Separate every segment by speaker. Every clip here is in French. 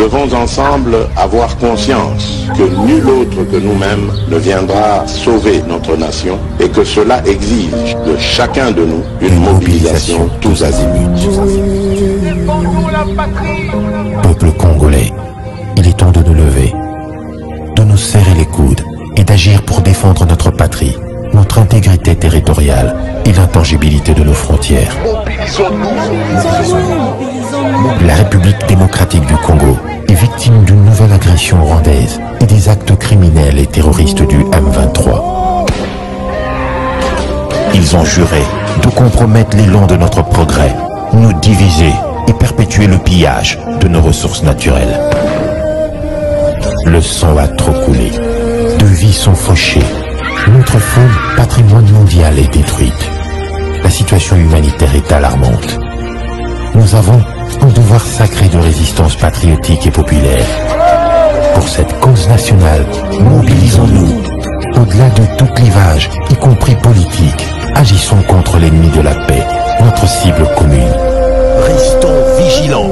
Speaker 1: devons ensemble avoir conscience que nul autre que nous-mêmes ne viendra sauver notre nation et que cela exige de chacun de nous une mobilisation tous azimuts.
Speaker 2: Peuple congolais, il est temps de nous lever, de nous serrer les coudes et d'agir pour défendre notre patrie, notre intégrité territoriale et l'intangibilité de nos frontières. La République démocratique du Congo est victime d'une nouvelle agression rwandaise et des actes criminels et terroristes du M23. Ils ont juré de compromettre l'élan de notre progrès, nous diviser et perpétuer le pillage de nos ressources naturelles. Le sang a trop coulé, de vies sont fauchées, notre faune patrimoine mondial est détruite. La situation humanitaire est alarmante. Nous avons un devoir sacré de résistance patriotique et populaire. Pour cette cause nationale, mobilisons-nous. Au-delà de tout clivage, y compris politique, agissons contre l'ennemi de la paix, notre cible commune. Restons vigilants.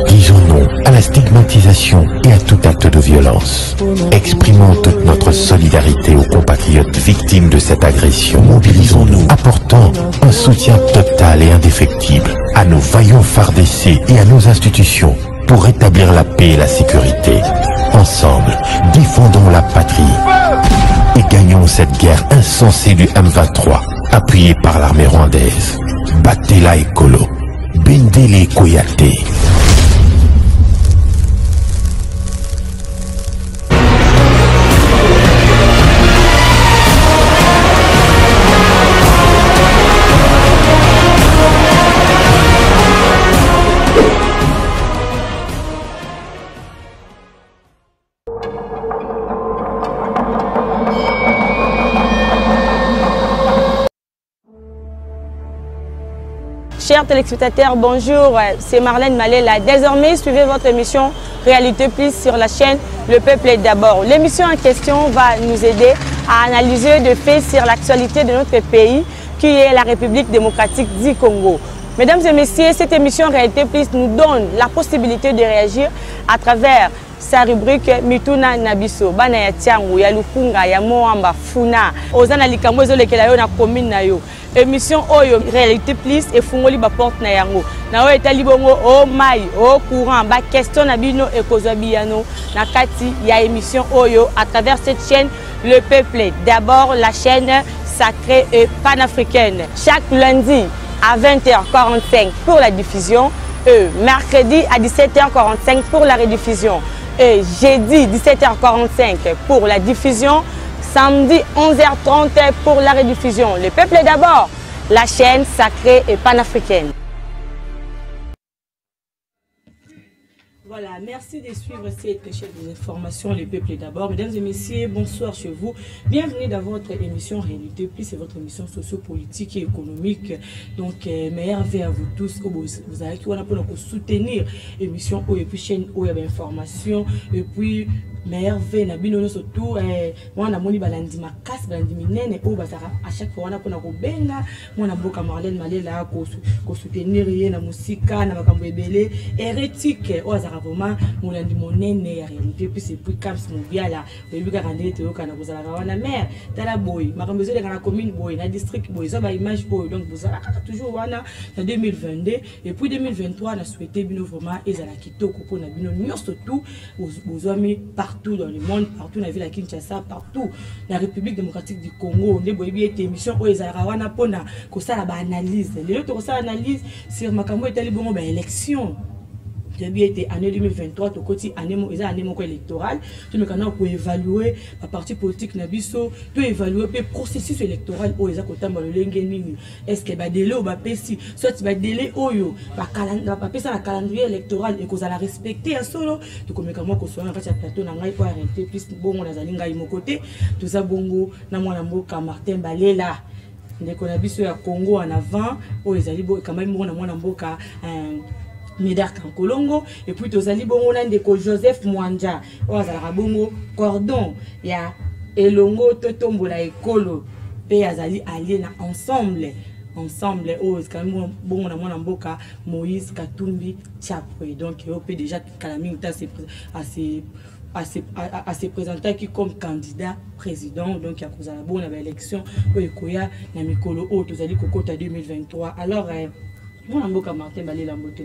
Speaker 2: Disons non à la stigmatisation et à tout acte de violence. Exprimons toute notre solidarité aux compatriotes victimes de cette agression. Mobilisons-nous, apportant un soutien total et indéfectible à nos vaillants FARDC et à nos institutions pour rétablir la paix et la sécurité. Ensemble, défendons la patrie et gagnons cette guerre insensée du M23, appuyée par l'armée rwandaise. Battez-la Ekolo, Bendele Koyate.
Speaker 3: Chers téléspectateurs, bonjour, c'est Marlène Malela. Désormais, suivez votre émission Réalité Plus sur la chaîne Le Peuple est d'abord. L'émission en question va nous aider à analyser de faits sur l'actualité de notre pays, qui est la République démocratique du Congo. Mesdames et messieurs, cette émission Réalité Plus nous donne la possibilité de réagir à travers sa rubrique Mituna Nabiso. Bana ya tiangu, ya lukunga, ya moamba, funa. Ozana likambo ezolekela yo na commune na yo. Émission Oyo Réalité Plus et fungoli ba porte na yango. Na o etali bongo o mai, o courant, ba question na bino e kozwa biyano na kati ya émission Oyo à travers cette chaîne Le Peuple. D'abord la chaîne sacrée et panafricaine. Chaque lundi à 20h45 pour la diffusion, mercredi à 17h45 pour la rediffusion, et jeudi 17h45 pour la diffusion, samedi 11h30 pour la rediffusion. Le Peuple est d'abord, la chaîne sacrée et panafricaine. Voilà, merci de suivre cette chaîne des informations, Le Peuple est d'abord. Mesdames et messieurs, bonsoir chez vous. Bienvenue dans votre émission Réalité Plus, c'est votre émission socio-politique et économique. Donc, meilleur vœu à vous tous. Vous avez tout pour soutenir l'émission et puis chaîne information et puis meilleur vœu na bino surtout moi na moni balandi makas balandi minene o basara à chaque fois on a pona ko benga moi na boka Marlène Malela ko soutenir ye na musika na makambo ebele hérétique o azara vraiment molandi monene ya Réalité Plus et puis comme mon via là bebi ka randele to kana bozala wana mère tala boy makambo ezole kana commune boy na district boy ça ba image boy donc bozala toujours wana en 2022 et puis 2023 on a souhaité bino vraiment ezala kitoko pona bino nyonso tout bozwami partout dans le monde, partout dans la ville de Kinshasa, partout dans la République démocratique du Congo. On a une émission où ils ont fait analyse. Les autres ont analyse sur ma élection. J'ai été année 2023, au côté année électorale. Tout le monde peut évaluer la partie politique Nabiso, peut évaluer le processus électoral où ils ont est-ce que va délai ou va péci, soit va délai ou yo, va passer la calendrier électoral et qu'on a respecté un solo. Tout comme quand moi qu'on soit en fait plateau n'a pas pour arrêter plus bon on a zalinga imo côté, tout ça bongo na moi mboka Martin Balela. Ndeko Nabiso ya Congo en avant, où ils allaient quand même moi na mboka Médard Kankolongo et puis tozali bongo ndeko Joseph Mwanja ozala bongo cordon ya elongo totombola ekolo pe azali allié na ensemble ensemble oh c'est quand même bon on a mon mboka Moïse Katumbi Tchapwe donc il peut déjà Kalamingta à se présenter qui comme candidat président donc il y a cause à la bonne élection oyekoya na mikolo o tozali kokota 2023 alors mon mboka Martin Balela mbote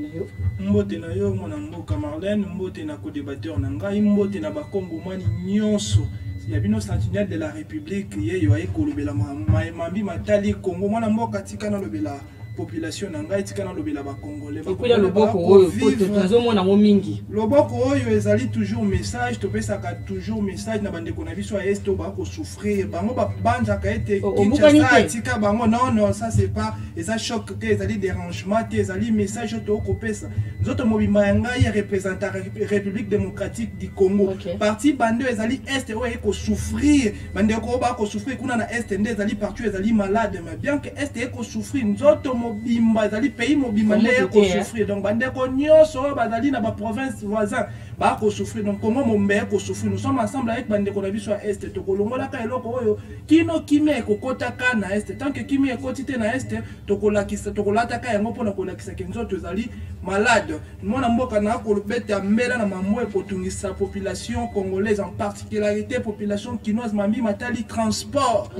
Speaker 3: na yo
Speaker 4: mon mboka Marlène mbote na co-débatteur na ngai mbote na bakongomani nyonso il y a bino sentinelle de la République yeyo ayekolobela mambi matali Congo mon mboka tikana lobela population nanga tika lobela ba congolais ba loboko oyo tozo mona mo mingi loboko oyo ezali toujours message to pesaka toujours message na bande ko na biso a est to ba ko souffrir bango ba banja ka ete kinshasa tika bango non ça c'est pas et ça choque que ezali dérangement te ezali message to ko pesa nzoto mobimba yanga ya représenter République démocratique du Congo parti bande ezali est oyo ko souffrir bande ko ba ko souffrir kuna na est nde ezali partout ezali malade mais bien que est ko souffrir nzoto mobimba zali pays mobimba ne ko souffrir donc bande ko nyonso bazali na ba province voisin ba ko souffrir donc comment mombe ko souffrir nous sommes ensemble avec bande ko na biso est to kolongola ka eloko oyo kino kimé ko kotaka na est tant que kimé ko tite na est to kolakisa to kolata ka yango pona kolakisa kenzoto zali malade mona mboka na ko beta mbela na mamwe ko tungisa population congolaise en particularité population kinoise mambi matali transport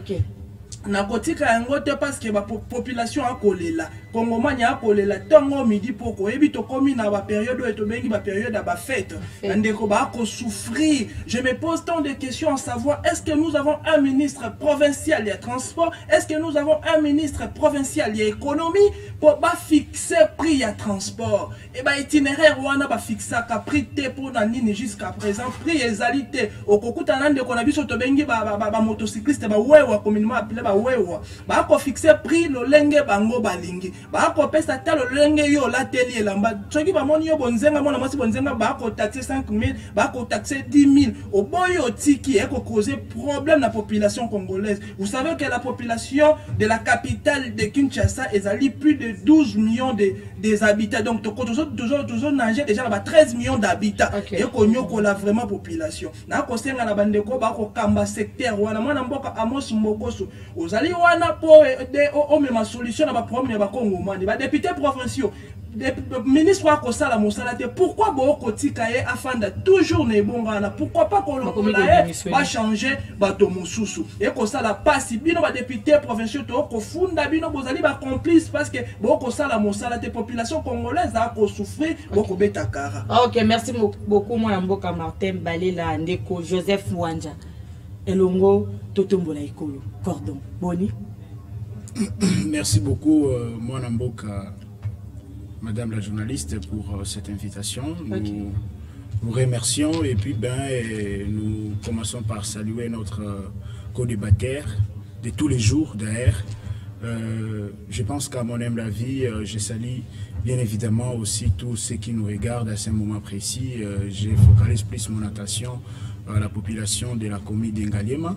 Speaker 4: na kotika yango te parce que ba population akolela Kongomani akolela tongo midi poko ebi to komi na ba période eto bengi ba période ba fête ndeko ba ko souffrir. Je me pose tant de questions à savoir est-ce que nous avons un ministre provincial de transport, est-ce que nous avons un ministre provincial de économie pour ba fixer prix à transport et ba itinéraire wana ba fixer ka prix te pour na nini jusqu'à présent prix ezalité okokuta nande ko na biso to bengi ba motocycliste ba wewa communément appelé ba wewa ba ko fixer prix lo lenge bango balingi ba ko pesa talo lenge yo la teli elamba soki ba moni yo bonzenga mona mwasi bonzenga ba ko taxer 5000 ba ko taxer 10000 au boyo tiki e ko causer problème la population congolaise. Vous savez que la population de la capitale de Kinshasa ezali plus de 12 millions des habitants donc toujours nager déjà là 13 millions d'habitants et ko nyoko la vraiment population na ko senga na bandeko ba ko kamba secteur wana mwana mboka Amos Mokoso ozali wana po de o mema solution na ba problème ba Kongomani ba députés provinciaux ministre wa kosala mosala te pourquoi bo kotika ye afanda toujours ne bongana pourquoi pas ko lokola ba changer bato mosusu et kosala pasi bino ba députés provinciaux to ko funda bino bozali ba complice parce que bo kosala mosala te population congolaise a ko souffrir boko beta kara.
Speaker 3: OK, merci beaucoup moi mboka Martin Balela ndeko Joseph Wanja elongo totombola ikolo cordon boni.
Speaker 5: Merci beaucoup moi mboka Madame la journaliste pour cette invitation. Nous vous remercions et puis nous commençons par saluer notre co-débatteur de tous les jours d'ailleurs. Je pense qu'à mon humble avis, je salue bien évidemment aussi tous ceux qui nous regardent à ce moment précis. Je focalise plus mon attention à la population de la commune d'Engaliema.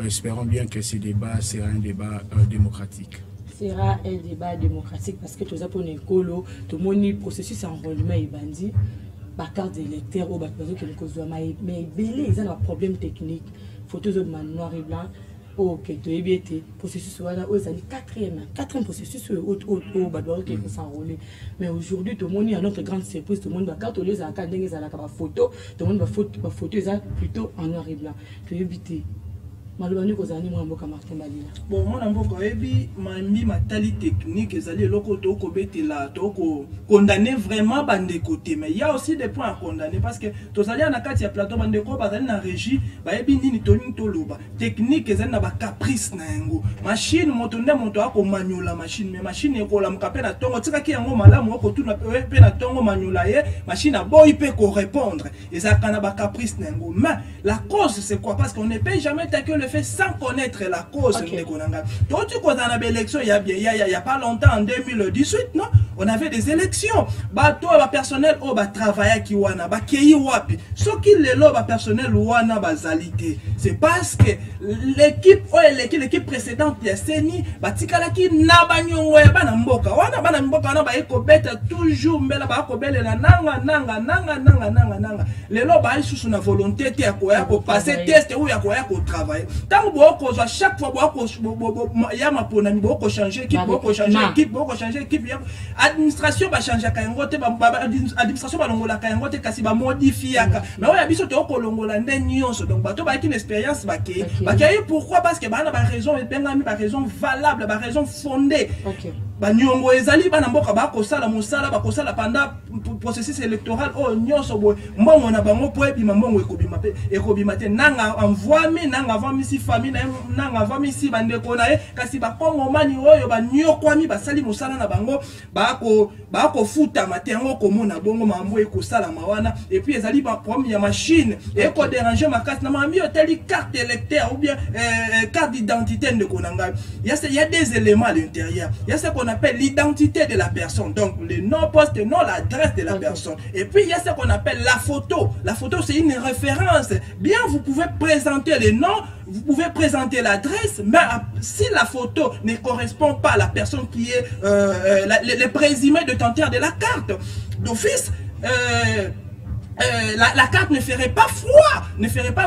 Speaker 5: Espérons bien que ce débat sera un débat démocratique.
Speaker 3: Sera un débat démocratique parce que tout ça pour l'écolo, tout le monde processus enrôlement et bandit, par carte d'électeur ou par que les causes mais belé ils ont un problème technique, photos de noir et blanc, ok tu es bien processus voilà aux années quatrième processus au badouar qui faut s'enrôler mais aujourd'hui tout le monde a notre grande surprise tout le monde va carte les à quand des à la photo tout le monde va photo ça plutôt en noir et blanc tu es bien malobani kozani mwa mboka Martin Balela.
Speaker 4: Bon mwana mboka ebi mambi matali technique ezali loko to ko betela to ko condamner vraiment bande côté mais il y a aussi des points à condamner parce que tozali na kati ya plateau bande ko bazali na régie ba ebi nini to nini to loba technique ezali na ba caprice na yango machine moto nde moto ako manyola machine mais machine ekola mkape na tongo tika ki yango malamu ko tuna pe na tongo manyola ye machine a boy peut ko répondre et ça kana ba caprice na yango mais la cause c'est quoi parce qu'on ne peut jamais taquer le fait sans connaître la cause de Konanga. Donc tu connais la élection il y a pas longtemps en 2018 non on avait des élections bato ba personnel o ba travailler ki wana ba kei wapi ce qui le lo ba personnel wana bazalité c'est parce que l'équipe précédente ya Seni batikala ki na banyongo ya bana mboka wana bana mboka na ba eko beta toujours mbela ba ko belela nanga le lo ba isusu na volonté te ya ko passer test ou ya ko travailler tant que à chaque fois il y a ma ponami beaucoup changer équipe beaucoup changer équipe beaucoup changer équipe administration va changer kayangote administration va longola kayangote kasi va modifier mais on a biso to ko longola nyonso donc bato ba une expérience ba ke pourquoi parce que ba na ba raison et bengami ba raison valable ba raison fondée ba nyongo ezali ba na mboka ba ko sala mosala ba ko sala pendant processus électoral oh nyonso bo mbongo na bango po ebi mbongo ekobima te nanga envoie mi nanga avant mi si famille nanga avant mi si bande ko na e kasi ba kongo mani oyo ba nyokwami ba sali mosala na bango ba ko futa matengo ko mona bongo mambo eko sala mawana et puis ezali ba problème ya machine et ko déranger ma carte na mambi hôtel carte électeur ou bien carte d'identité de konanga il y a des éléments à l'intérieur il y a ce qu'on appelle l'identité de la personne donc le nom poste nom l'adresse de la personne et puis il y a ce qu'on appelle la photo c'est une référence bien vous pouvez présenter les noms vous pouvez présenter l'adresse mais si la photo ne correspond pas à la personne qui est le présumé détenteur de la carte d'office la carte ne ferait pas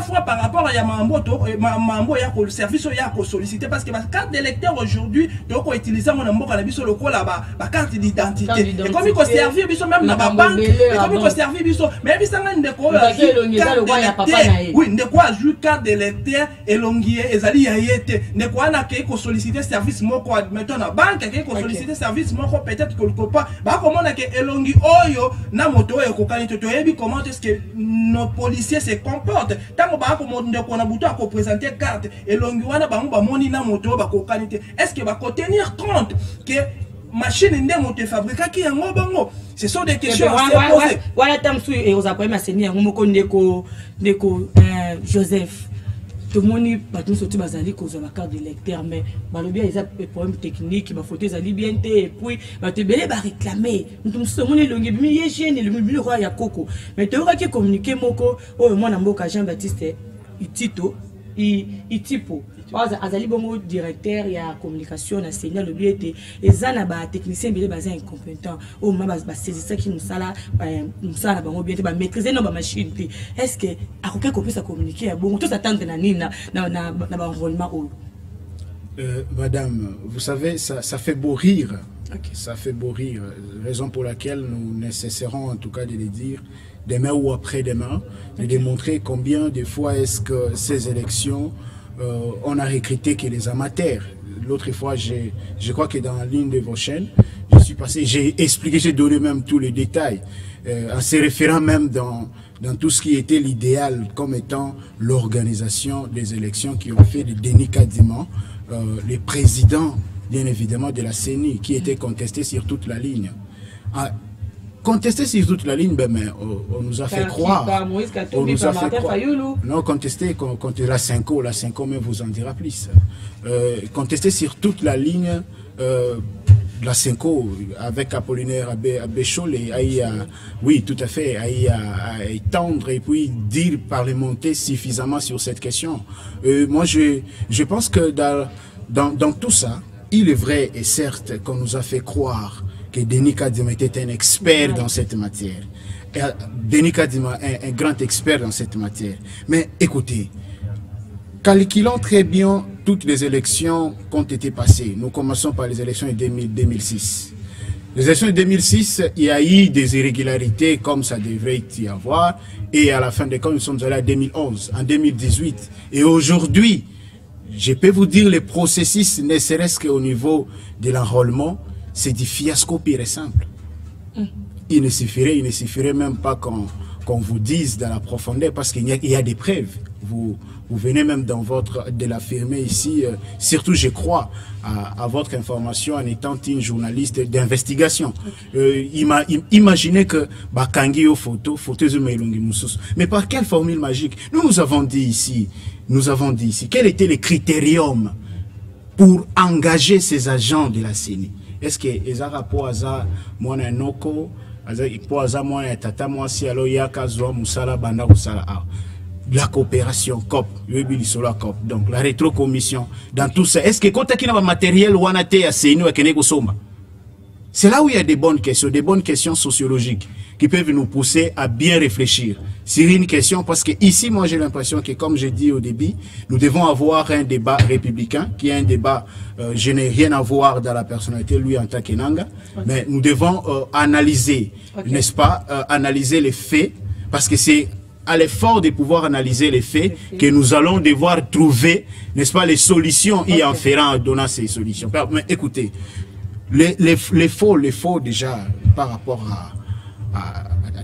Speaker 4: foi par rapport à Mambo ya le service ya sollicité parce que ma carte d'électeur aujourd'hui donc on utilise mon ambo kana biso loko là-bas ma carte d'identité et comme il faut servir biso même na banque et comme il faut servir biso mais bisanga ndeko oui ndeko a joué carte d'électeur elongie ezali ya yete ndeko ana ke ko solliciter service moko admettons na banque ke ko solliciter service moko peut-être quelque part ba komona ke elongi oyo na moto oyo ko kanito to yebi comment est-ce que nos policiers se comportent tant qu'on a bouton à présenter carte et l'onguana ba moni na moto ba ko kanite est-ce que va tenir compte que machine ndé moto fabriquer qui en bango ce sont des questions à se poser
Speaker 3: voilà tamsu et aux après ma seigneur ngomoko ndeko Joseph tout le monde pas tout sorti bazali cause la carte d'électeur mais balobia ils a problème technique ba photo ezali bien te et puis ba te belé ba réclamer nous sommes longi bi yegene le roi ya koko mais tu auras qui communiquer moko oh moi na mboka Jean-Baptiste Itito Itipo azali bongo directeur ya communication na Seigneur le biete ezana ba technicien belé bazin incompétent oh ma ba saisir ça qui nous sala bango biete ba maîtriser nos machines est-ce que à quoi qu'on puisse communiquer à bon tout attendre na nina na ba enrôlement ou
Speaker 5: madame vous savez ça fait beau rire. Okay. Ça fait beau rire, raison pour laquelle nous ne cesserons en tout cas de le dire demain ou après-demain, de démontrer combien de fois est-ce que ces élections on a recruté que les amateurs. L'autre fois, je crois que dans l'une de vos chaînes, je suis passé, j'ai expliqué, j'ai donné même tous les détails, en se référant même dans tout ce qui était l'idéal comme étant l'organisation des élections qui ont fait de Denis Kadima, les présidents bien évidemment de la CENI, qui était contesté sur toute la ligne. Contesté sur toute la ligne, ben, mais on nous a fait croire. On nous a fait croire. Non, contesté contre la 5O, mais vous en dira plus. Contesté sur toute la ligne, la 5O, avec Apollinaire Abéchol, et oui, tout à fait, à étendre et puis dire, parlementer suffisamment sur cette question. Moi, je pense que dans tout ça, il est vrai et certes qu'on nous a fait croire que Denis Kadima était un expert dans cette matière. Et Denis Kadima est un grand expert dans cette matière. Mais écoutez, calculons très bien toutes les élections qui ont été passées. Nous commençons par les élections de 2006. Les élections de 2006, il y a eu des irrégularités comme ça devrait y avoir. Et à la fin des comptes, nous sommes allés à 2011, en 2018. Et aujourd'hui, je peux vous dire, le processus, ne serait-ce qu'au niveau de l'enrôlement, c'est du fiasco pire et simple. Il ne suffirait même pas qu'on vous dise dans la profondeur, parce qu'il y a des preuves. Vous venez même de l'affirmer ici, surtout je crois à votre information en étant une journaliste d'investigation. Imaginez que Bakangi aux photos, mais par quelle formule magique? Nous avons dit ici, quel était le critérium pour engager ces agents de la CENI? Est-ce que Ezara Poaza, Mwana Noko, Poaza Mwana Tata Mwasi, alors Yaka Zoa Moussala Banda Moussala, la coopération COP, donc la rétrocommission, dans tout ça, est-ce que quand tu as un matériel ou un à CENI ou à Kenego Soma? C'est là où il y a des bonnes questions sociologiques qui peuvent nous pousser à bien réfléchir sur une question, parce que ici, moi j'ai l'impression que, comme j'ai dit au début, nous devons avoir un débat républicain, qui est un débat, je n'ai rien à voir dans la personnalité, lui en tant qu'Enanga, mais nous devons analyser, n'est-ce pas, analyser les faits, parce que c'est à l'effort de pouvoir analyser les faits que nous allons devoir trouver, n'est-ce pas, les solutions y en ferant, en donnant ces solutions. Mais écoutez, les faux déjà par rapport à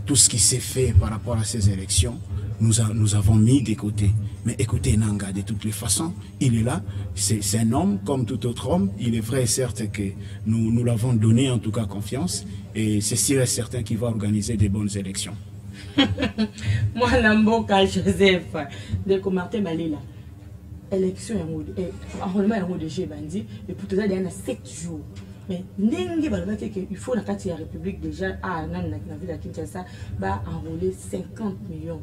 Speaker 5: tout ce qui s'est fait par rapport à ces élections, nous avons mis de côté. Mais écoutez, Nanga, de toutes les façons, il est là, c'est un homme comme tout autre homme. Il est vrai, certes, que nous l'avons donné en tout cas confiance, et c'est sûr et certain qu'il va organiser des bonnes élections.
Speaker 3: Moi, Namboka Joseph, de Martin Malila, élection en de G Bandi, et pour tout ça, il y en a 7 jours. Mais il faut dans la République déjà, dans la ville de Kinshasa, enrôler 50 millions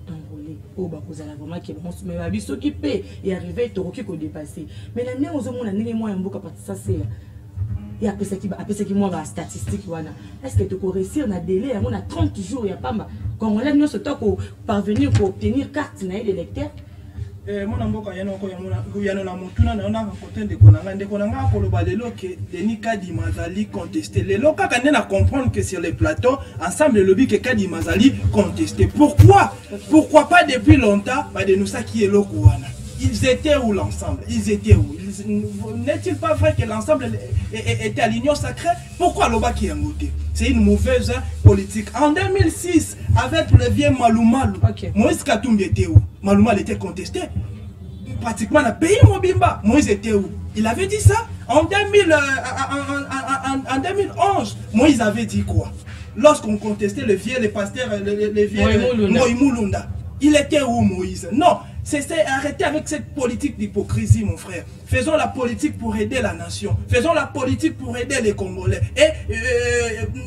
Speaker 3: d'enrôlés. Oh, vous allez vraiment qui mais s'occuper et arriver, tu vas dépasser. Mais la néo, on a né moins un beaucoup ça c'est là. Il y a après qui moi statistique est-ce que tu peux réussir dans délai on a 30 jours il y a pas mal quand on l'a ce temps pour parvenir pour obtenir carte d'électeur.
Speaker 4: Mon amboka yana na mutuna na ona côté de konanga ko lo balelo que Denis Kadima Mazali contesté les loka quand na comprendre que sur les plateaux ensemble le lobby que Kadima Mazali contesté. Pourquoi pas depuis longtemps de nous ça qui est lokoana. Ils étaient où l'ensemble? Ils étaient où? N'est-il pas vrai que l'ensemble était à l'union sacrée? Pourquoi l'Oba qui est voté? C'est une mauvaise politique. En 2006, avec le vieux Maloumalou, Moïse Katumbi était où? Maloumalou était contesté. Pratiquement le pays Mobimba. Moïse était où? Il avait dit ça. En 2011, Moïse avait dit quoi? Lorsqu'on contestait le vieux, les pasteurs, les vieux Moïmoulunda. Il était où Moïse? Non. C'est arrêter avec cette politique d'hypocrisie, mon frère. Faisons la politique pour aider la nation. Faisons la politique pour aider les Congolais. Et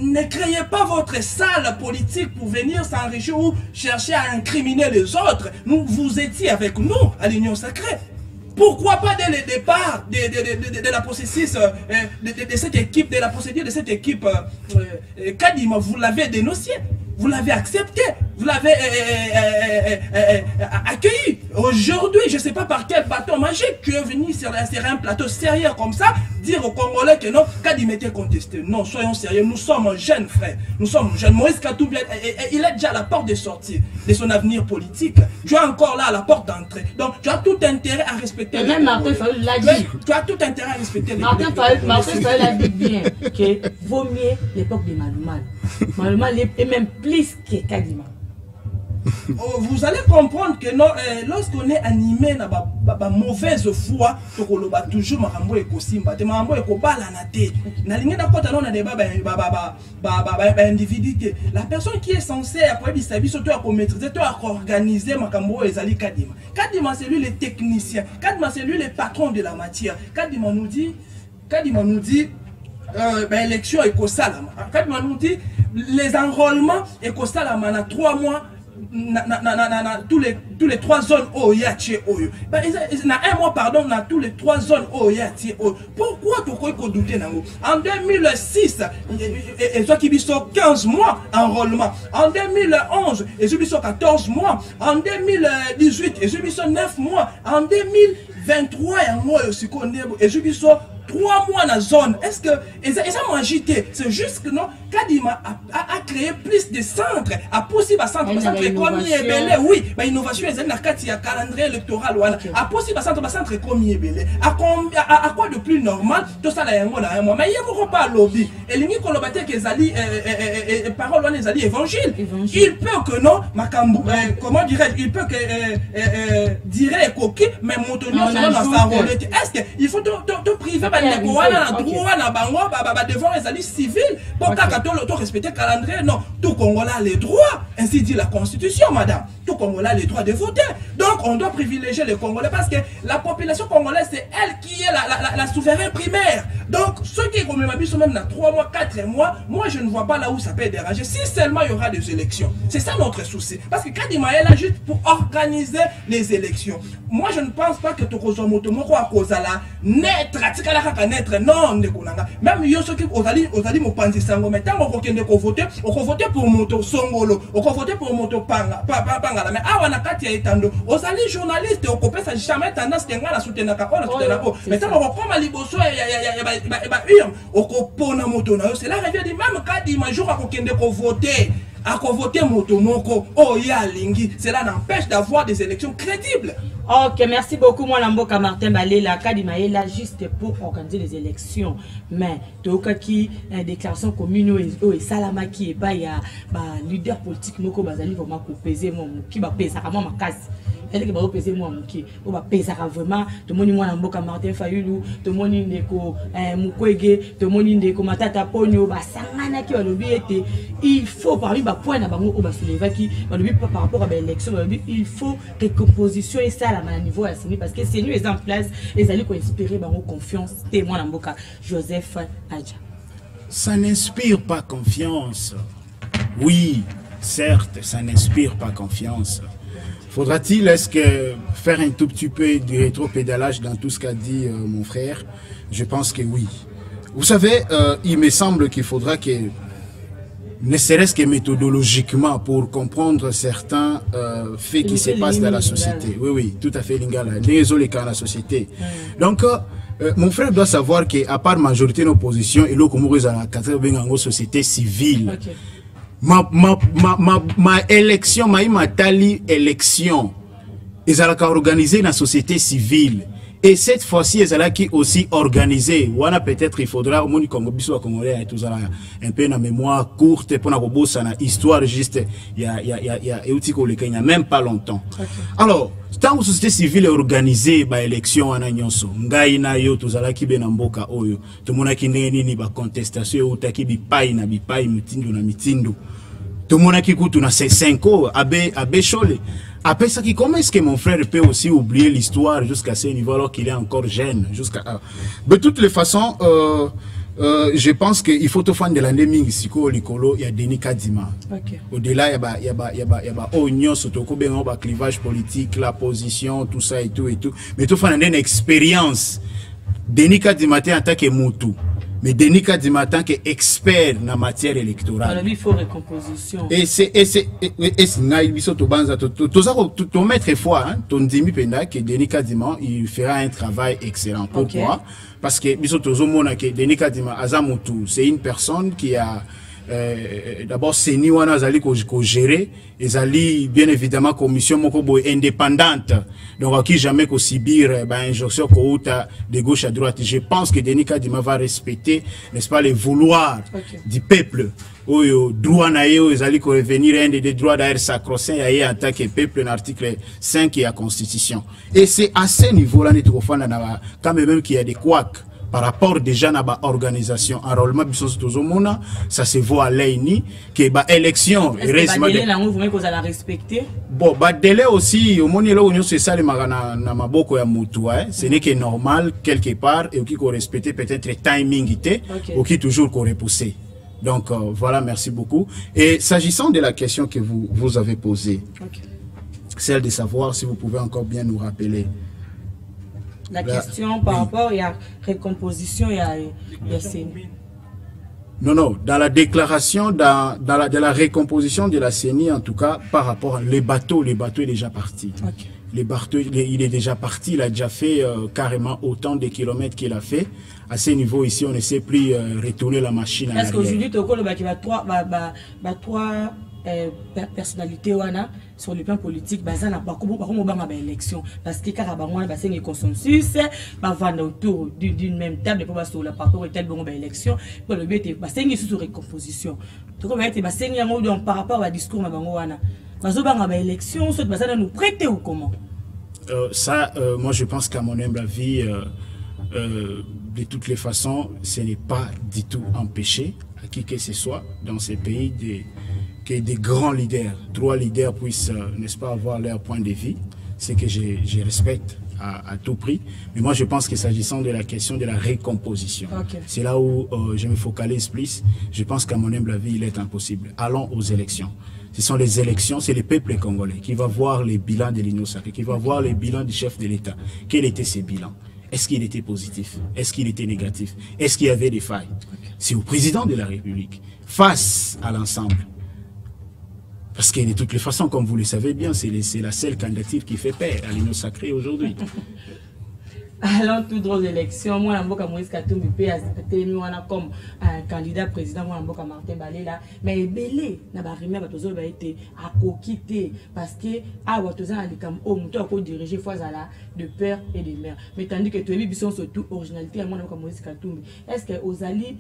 Speaker 4: ne créez pas votre sale politique pour venir s'enrichir ou chercher à incriminer les autres. Vous étiez avec nous à l'Union Sacrée. Pourquoi pas dès le départ de la processus de cette équipe, de la procédure de cette équipe Kadima, vous l'avez dénoncé, vous l'avez accepté, vous l'avez accueilli. Aujourd'hui, je ne sais pas par quel bâton magique tu es venu sur un plateau sérieux comme ça, dire aux Congolais que non, Kadima était contesté. Non, soyons sérieux, nous sommes jeunes frères, nous sommes jeunes. Moïse Katumbi, il est déjà à la porte de sortie de son avenir politique. Tu es encore là à la porte d'entrée. Donc tu as tout intérêt à respecter.
Speaker 3: Même Martin Fayol l'a dit.
Speaker 4: Tu as tout intérêt à respecter les
Speaker 3: Martin Fayol a dit bien que vaut mieux l'époque de Maloumal. Maloumal est même plus que Kadima.
Speaker 4: Vous allez comprendre que lorsqu'on est animé dans la mauvaise foi, on va toujours marambo et kosimba, te marambo et kobala na te. Na ligne d'akota non na débat individualité. La personne qui est censée après bisabi surtout à maîtriser, à organiser makambo ezali Kadima. Kadima c'est lui le technicien. Kadima c'est lui le patron de la matière. Kadima nous dit élection et kosalama. Kadima nous dit les enrôlements et kosalama na 3 mois. Tous les 3 zones OYATI OYO. Na 1 mois, pardon, na tous les 3 zones OYATI OYO. Pourquoi tu crois qu'on doutait? En 2006, ils ont 15 mois enrôlement. En 2011, ils ont 14 mois. En 2018, ils ont 9 mois. En 2023, ils ont 3 mois dans la zone. Est-ce que ils ont agité? C'est juste que non, Kadima a créé plus de centres, a possible à centre comme Yébélé, oui, innovation est dans le calendrier électoral, a possible à centre comme Yébélé. À quoi de plus normal? Tout ça là, mais il n'y a pas lobby. Et l'ingé kolobate que zali parole on zali évangile. Il peut que non, Makambu, comment dirais-je, il peut que dirait coquille, mais montonnier dans sa rôle. Est-ce que il faut te priver? Devant les alliés civils, pour respecter le calendrier voter. Non, tout Congolais a les droits, ainsi dit la Constitution, madame. Tout Congolais a les droits de voter. Donc, on doit privilégier les Congolais parce que la population congolaise, c'est elle qui est la souveraine primaire. Donc, ceux qui comme même dans 3 mois, 4 mois, moi, je ne vois pas là où ça peut déranger. Si seulement il y aura des élections. C'est ça notre souci. Parce que Kadima est là juste pour organiser les élections. Moi, je ne pense pas que Tokozo Motomoko a cause à la naître, non, même yo ceux qui osali mo panzi sango mais tant on kende ko voter pour moto songolo on voter pour moto panga mais awa na kati ya etando osali journaliste okopesa jamais tendance kenga na soutenir ka on soutenir ko mais tant on koma liboso ya okopona moto na yo c'est là revient dit même kadi ma jour akokende ko voter moto moko oh ya lingi cela n'empêche d'avoir des élections crédibles.
Speaker 3: Ok, merci beaucoup, moi, Lamboka Martin Balela, Kadima est là juste pour organiser les élections. Mais, Toka qui, déclaration commune, et Salama qui est pas, il y a, leader politique, Moko Bazali, vraiment, pour peser, qui va peser, ça va ma casse. Elle qui va peser, moi, qui va peser, vraiment, tout le monde, moi, Lamboka Martin Fayulu, tout le monde, Ndeko, Mukwege, tout le monde, Ndeko, Matata Ponyo, Sangana qui va le été. Il faut, parmi, point, Bango, Soulever qui, par rapport à l'élection, il faut que composition et ça, à niveau à CENI parce que c'est nous les en place les alliés qui ont inspiré bango confiance témoin Lamboka Joseph Adja.
Speaker 5: Ça n'inspire pas confiance. Oui, certes, ça n'inspire pas confiance. Faudra-t-il faire un tout petit peu de rétro-pédalage dans tout ce qu'a dit mon frère? Je pense que oui. Vous savez, il me semble qu'il faudra que ne serait-ce que méthodologiquement pour comprendre certains faits qui se passent dans la société. Oui, oui, tout à fait, Lingala. Désolé quand la société. Donc, mon frère doit savoir qu'à part majorité d'opposition, et là, comme vous avez la société civile, ma élection, ma tali élection, ils ont organisé la société civile. Et cette fois-ci, ils ont aussi organisé. Voilà, peut-être il faudra au moins Congo biso congolais tout ça un peu dans mémoire courte pour na bossa na histoire juste il y a même pas longtemps. Alors, tant que société civile est organisée ba élection wana nyonso ngai na yo tozala ki bena mboka oyo tomona ki ndenge nini ba contestation utaki bipai na bipai mitindo na mitindo tomona ki kutu na 5 ans abe chole. Après ça, comment est-ce que mon frère peut aussi oublier l'histoire jusqu'à ce niveau alors qu'il est encore jeune de toutes les façons, je pense qu'il faut te faire de l'année Mingisiko Likolo, il y a Denis Kadima. Au-delà, il y a Oignon, Sotoko, il clivage politique, la position, tout ça et tout. Mais tu fais une expérience. Denis Kadima, en tant que Moutou. Mais Denis Kadima, en tant qu'expert en matière électorale.
Speaker 3: Alors, il faut récomposition.
Speaker 5: Et c'est ton maître foi, ton demi penda que Denis Kadima, il fera un travail excellent. Pourquoi? Parce que Denis Kadima, Azamutu, c'est une personne qui a d'abord CENI wana azali ko gérer ezali bien évidemment commission moko boy indépendante donc qui jamais ko subir injonction ko uta de gauche à droite. Je pense que Denis Kadima va respecter, n'est-ce pas, les vouloirs du peuple. Oyo droit na yo ezali ko revenir un des droits d'ailleurs sacro-saint en tant que peuple en article 5 de la constitution. Et c'est à ce niveau-là quand même qu'il y a des couacs par rapport déjà à l'organisation enrôlement ça se voit à l'ENI que bah élection bon bah délai aussi au moins là c'est ça les magana na maboko ya mutu ce n'est que normal quelque part et qui qu'on respecter peut-être timing ou qui toujours qu'on repousser. Donc voilà, merci beaucoup. Et s'agissant de la question que vous avez posée, celle de savoir si vous pouvez encore bien nous rappeler
Speaker 3: la question par rapport à la récomposition et à CENI.
Speaker 5: Non, dans la déclaration, de la récomposition de la CENI, en tout cas, par rapport à les bateaux est déjà parti. Les bateaux, il est déjà parti, il a déjà fait carrément autant de kilomètres qu'il a fait. À ce niveau ici, on ne sait plus retourner la machine.
Speaker 3: Est-ce qu'aujourd'hui, tu as trois personnalités sur le plan politique, ça n'a pas de élection parce que quand on a un consensus, on va autour d'une même table pour sur la rapport et telle élection pour le but c'est sur récomposition. Donc par rapport à discours na bango wana bazoba élection soit ça nous prêter ou comment
Speaker 5: ça moi je pense qu'à mon humble avis de toutes les façons ce n'est pas du tout empêché à qui que ce soit dans ces pays que des grands leaders, 3 leaders puissent, n'est-ce pas, avoir leur point de vue. C'est que je respecte à tout prix. Mais moi, je pense que s'agissant de la question de la récomposition, c'est là où je me focalise plus. Je pense qu'à mon humble avis, il est impossible. Allons aux élections. Ce sont les élections, c'est le peuple congolais qui va voir les bilans de l'Union sacrée, qui va voir les bilans du chef de l'État. Quels étaient ces bilans? Est-ce qu'il était positif? Est-ce qu'il était négatif? Est-ce qu'il y avait des failles? C'est au président de la République, face à l'ensemble. Parce que de toutes les façons, comme vous le savez bien, c'est la seule candidature qui fait paix à l'Union sacrée aujourd'hui.
Speaker 3: Allons tout droit aux élections. Moi, je suis Moïse Katumbi comme un candidat président. Moi, je suis Martin Balela. Mais belé, na ba rimé ba tozo ba été à coquiter parce que ah wa tozo ali kam o muto ko diriger Fazala de père et de mère. Mais tandis que tu es sont surtout originalité moi comme Moïse Katumbi. Est-ce que aux alliés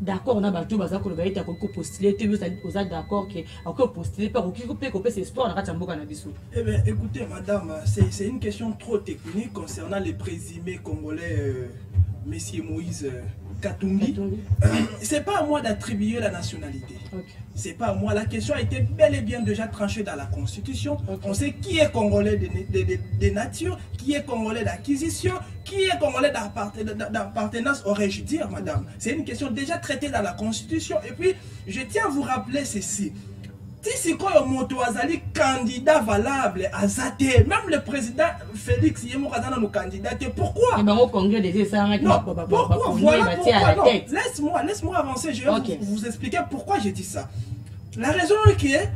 Speaker 3: d'accord, on a battu baza ko ba été ko postuler tu aux d'accord que ko postuler pas ko peut c'est sport na katambo kana biso.
Speaker 4: Eh bien écoutez madame, c'est une question trop technique concernant les présumés congolais monsieur Moïse Katumbi. C'est pas à moi d'attribuer la nationalité. C'est pas à moi. La question a été bel et bien déjà tranchée dans la Constitution. On sait qui est congolais de nature, qui est congolais d'acquisition, qui est congolais d'appartenance, aurais-je dire, madame. C'est une question déjà traitée dans la Constitution. Et puis, je tiens à vous rappeler ceci. Si moto azali candidat valable à Zate, même le président Félix Yemokazana nous candidater, pourquoi?
Speaker 3: Non, pourquoi? Voilà pourquoi.
Speaker 4: Laisse-moi avancer, je vais vous expliquer pourquoi j'ai dit ça. La raison est que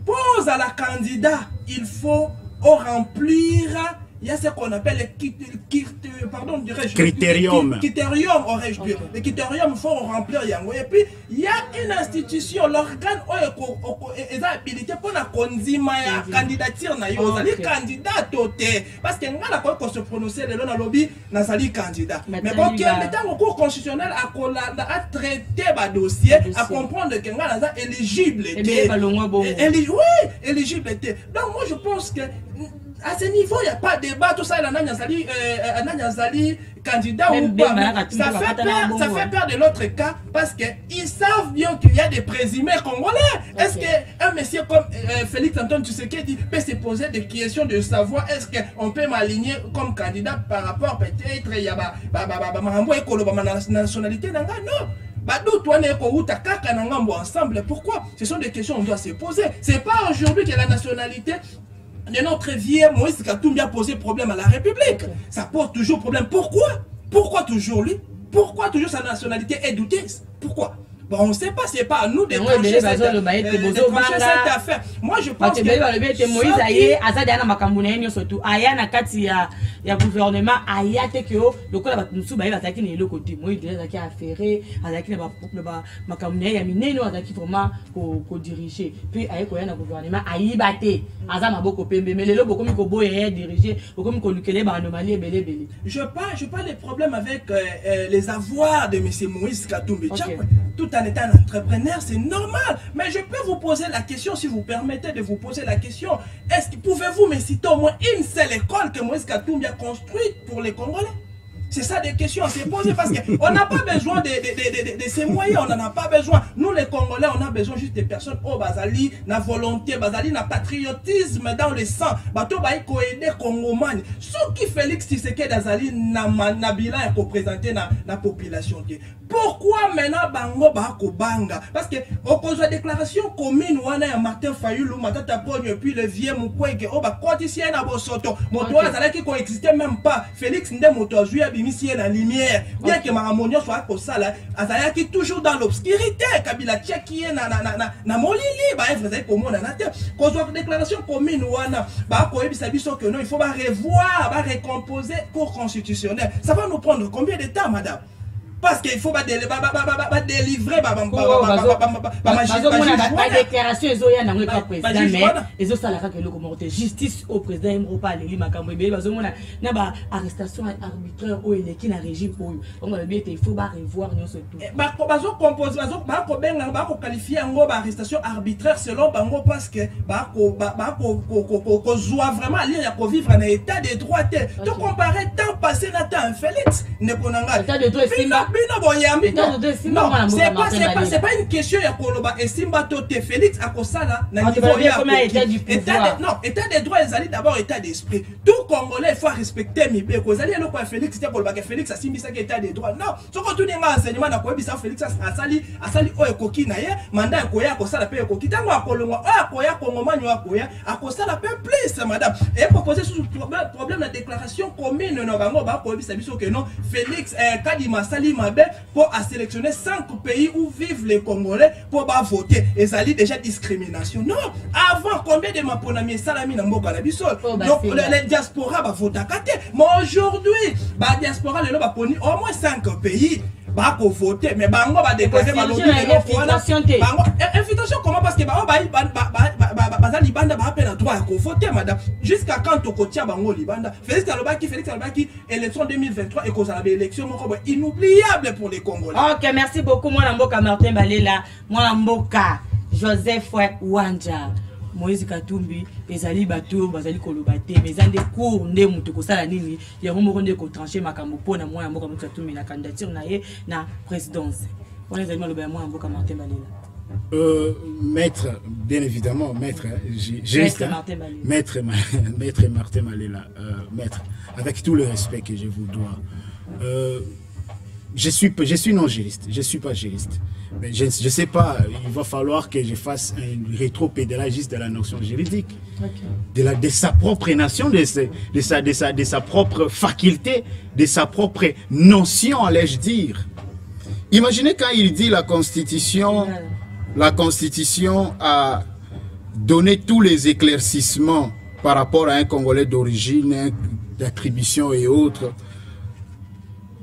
Speaker 4: pour à la candidat, il faut remplir. Il y a ce qu'on appelle le critérium. Critérium, aurais-je dit. Le critérium, il faut remplir. Et puis, il y a une institution, l'organe, est habilité pour la candidature. Les candidats, parce que nous avons se prononcer le lobby, nous sommes candidats. Mais quand il y a un cours constitutionnel à traiter le dossier, à comprendre que nous sommes éligibles. Oui, éligible. Donc, moi, je pense que à ce niveau, il n'y a pas de débat, tout ça, il y a un candidat ou pas. Ça fait peur de l'autre cas parce qu'ils savent bien qu'il y a des présumés congolais. Est-ce qu'un monsieur comme Félix Antoine Tshisekedi peut se poser des questions de savoir est-ce qu'on peut m'aligner comme candidat par rapport peut-être il y a ma nationalité? Non. Ensemble. Pourquoi? Ce sont des questions qu'on doit se poser. Ce n'est pas aujourd'hui que la nationalité de notre vieux Moïse Katumbi a posé problème à la République. Ça pose toujours problème. Pourquoi? Pourquoi toujours lui? Pourquoi toujours sa nationalité est douteuse? Pourquoi? Bon, on ne sait pas, c'est pas à nous de trancher cette affaire. Moi, je pense que
Speaker 3: Moïse aye azadi na makambuna yenyo surtout aya na kati ya gouvernement aya te que lokola batusu baye bataki na eloko te Moïse déjà zaki affairé azaki na ba makambuna ya mineno azaki vraiment ko diriger puis aye ko ya na gouvernement ayi baté aza maboko pembe mais lelo bokomi ko boye diriger bokomi ko lukele ba anomalie belé.
Speaker 4: Je parle des problèmes avec les avoirs de monsieur Moïse Katumbi. Tout en étant un entrepreneur, c'est normal. Mais je peux vous poser la question, si vous permettez de vous poser la question, est-ce que pouvez-vous me citer au moins une seule école que Moïse Katumbi a construite pour les Congolais? C'est ça des questions à se poser parce qu'on n'a pas besoin de ces moyens, on n'en a pas besoin. Nous les Congolais, on a besoin juste de personnes au Bazali, na volonté, Bazali, na patriotisme dans le sang. Bato baï ko aider Congoman. Ce qui Félix Tshisekedi Azali na bilan et représenter na population. Pourquoi maintenant bango bako banga? Parce que au cause de la déclaration commune wana ya Martin Fayulu matata ponyo puis le vieux Mukwege o ba quotidien na bosoto. Moto azala qui coexistait même pas. Félix nde moto azui abimisi la lumière. Bien que Maramonio soit ko sala, azala qui toujours dans l'obscurité. Kabila tcheki na molili ba evre ko mona na terre. Cause de la déclaration commune wana ba ko ebisa biso que non, il faut ba revoir, ba récomposer cour constitutionnelle. Ça va nous prendre combien de temps, madame? Parce qu'il faut délivrer la
Speaker 3: déclaration mais justice au président arrestation arbitraire au qui na régime il faut revoir qualifier arrestation arbitraire selon bango parce que vraiment vivre en état de droit. Tu compares temps passé na temps Félix ne état de droit
Speaker 4: Bino boyambi. Non, c'est pas une question ya koloba esimba tote Félix akosala na niveau ya état des droits ezali d'abord état d'esprit. Tout Congolais faut respecter mibeko. Ezali eloko ya Félix te koloba ke Félix asimbisa ke état des droits. Non, soko tout ninga enseignement na koyebisa Félix asali oyo ekoki na ye mandat ekoya akosala pe ekoki tango akolongwa oyo akoya kongomanyo akoya akosala pe plus madame. Et proposer sous problème la déclaration commune na bango ba koyebisa biso que non Félix Kadima Sali Mabe pour sélectionner 5 pays où vivent les Congolais pour voter. Et ça dit déjà discrimination. Non, avant combien de maponami salami na mboka na biso. Donc les diaspora va voter à côté. Mais aujourd'hui, la diaspora le va poni au moins 5 pays. Bah pour voter mais bango va déclarer invitation comment parce que libanda ba peine droit à voter madame jusqu'à quand to kotia bango libanda Félix Alobaki élection 2023 et cause à l'élection inoubliable pour les Congolais.
Speaker 3: OK, merci beaucoup moi Mboka Martin Balela, moi Mboka Joseph Wanja. Moïse Katumbi ezali bato bazali kolobate mais zande cours nde mutu ko sala nini ya ngomoko nde ko trancher makambo pona moya Mboka Katumbi na candidature na ye na présidence. On ezali maloba moya Mboka Martin Balela.
Speaker 5: Maître, bien évidemment, maître, maître Martin Balela, maître, avec tout le respect que je vous dois, je suis non juriste, je suis pas juriste. Mais je sais pas, il va falloir que je fasse un rétro-pédalagiste de la notion juridique, de sa propre nation, de sa propre faculté, de sa propre notion, allais-je dire. Imaginez quand il dit la Constitution a donné tous les éclaircissements par rapport à un Congolais d'origine, d'attribution et autres.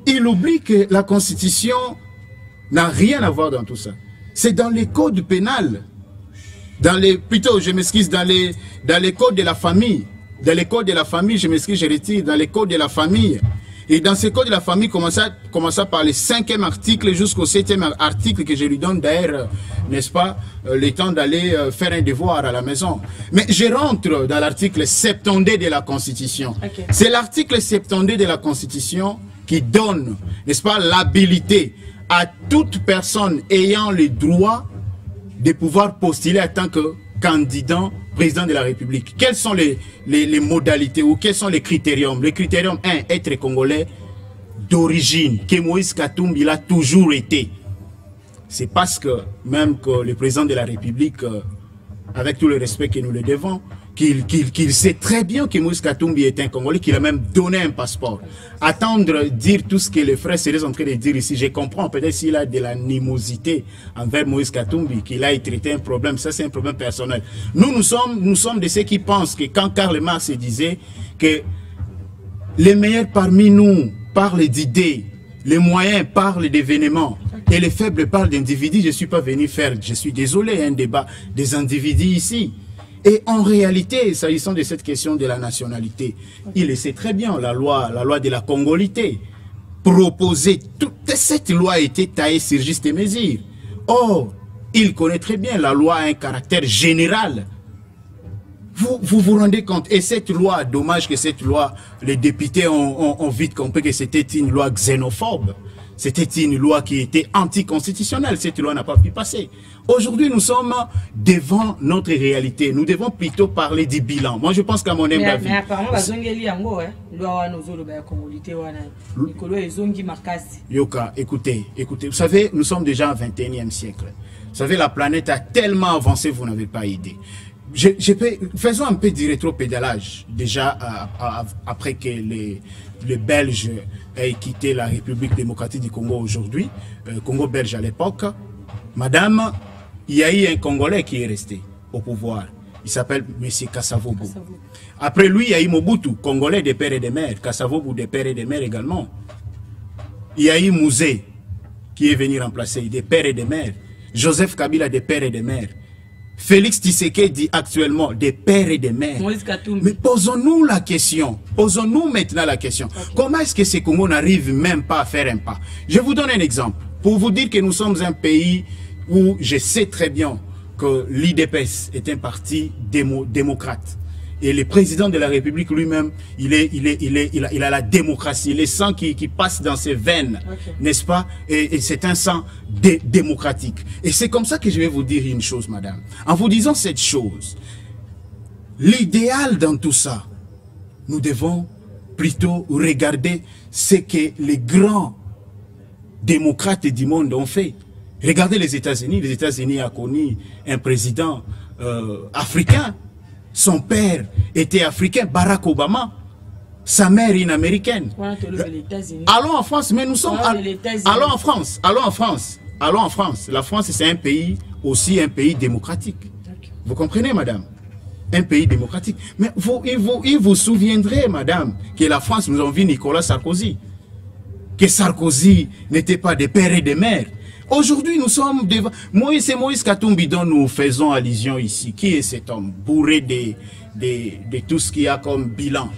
Speaker 5: Il oublie que la Constitution n'a rien à voir dans tout ça. C'est dans les codes pénals, dans les codes de la famille. Dans les codes de la famille, je m'excuse, je retire, dans les codes de la famille. Et dans ces codes de la famille, commençant par le 5e article jusqu'au 7e article que je lui donne d'ailleurs, n'est-ce pas, le temps d'aller faire un devoir à la maison. Mais je rentre dans l'article 70 de la Constitution. C'est l'article 70 de la Constitution qui donne, n'est-ce pas, l'habilité à toute personne ayant le droit de pouvoir postuler en tant que candidat président de la République. Quelles sont les modalités ou quels sont les critériums? Le critérium 1, être congolais d'origine, que Moïse Katumbi l'a toujours été. C'est parce que même que le président de la République, avec tout le respect que nous le devons, qu'il sait très bien que Moïse Katumbi est un Congolais, qu'il a même donné un passeport. Attendre, dire tout ce que les frères seraient en train de dire ici, je comprends, peut-être s'il a de l'animosité envers Moïse Katumbi, qu'il a traité un problème, ça c'est un problème personnel. Nous sommes de ceux qui pensent que quand Karl Marx disait que les meilleurs parmi nous parlent d'idées, les moyens parlent d'événements, et les faibles parlent d'individus, je ne suis pas venu faire, je suis désolé, un débat des individus ici. Et en réalité, s'agissant de cette question de la nationalité, il le sait très bien, la loi de la congolité proposée, toute cette loi a été taillée sur juste mesure. Or, il connaît très bien, la loi a un caractère général. Vous vous rendez compte, et cette loi, dommage que cette loi, les députés ont vite compris que c'était une loi xénophobe. C'était une loi qui était anticonstitutionnelle. Cette loi n'a pas pu passer. Aujourd'hui, nous sommes devant notre réalité. Nous devons plutôt parler du bilan. Moi, je pense qu'à mon humble avis... Mais apparemment, Yoka, écoutez. Vous savez, nous sommes déjà au 21e siècle. Vous savez, la planète a tellement avancé, vous n'avez pas idée. Faisons un peu du rétro-pédalage, déjà après que les Belges aient quitté la République démocratique du Congo aujourd'hui, Congo belge à l'époque. Madame, il y a eu un Congolais qui est resté au pouvoir. Il s'appelle M. Kassavobu. Après lui, il y a eu Mobutu, Congolais des pères et des mères. Kassavobu des pères et des mères également. Il y a eu Mouzé qui est venu remplacer, des pères et des mères. Joseph Kabila des pères et des mères. Félix Tshisekedi actuellement des pères et des mères. Mais posons-nous la question. Posons-nous maintenant la question. Comment est-ce que ces Congos n'arrivent même pas à faire un pas? Je vous donne un exemple. Pour vous dire que nous sommes un pays où je sais très bien que l'IDPS est un parti démocrate. Et le président de la République lui-même, il a la démocratie, le sang qui passe dans ses veines, n'est-ce pas? Et c'est un sang démocratique. Et c'est comme ça que je vais vous dire une chose, madame. En vous disant cette chose, l'idéal dans tout ça, nous devons plutôt regarder ce que les grands démocrates du monde ont fait. Regardez les États-Unis. Les États-Unis ont connu un président africain. Son père était africain, Barack Obama. Sa mère une américaine. Allons en France, mais nous sommes... Allons en France, allons en France. Allons en France. La France, c'est un pays, aussi un pays démocratique. Vous comprenez, madame? Un pays démocratique. Mais il vous souviendrez, madame, que la France, nous avons vu Nicolas Sarkozy. Que Sarkozy n'était pas des pères et des mères. Aujourd'hui, nous sommes devant... C'est Moïse Katumbi dont nous faisons allusion ici. Qui est cet homme bourré de tout ce qu'il y a comme bilan?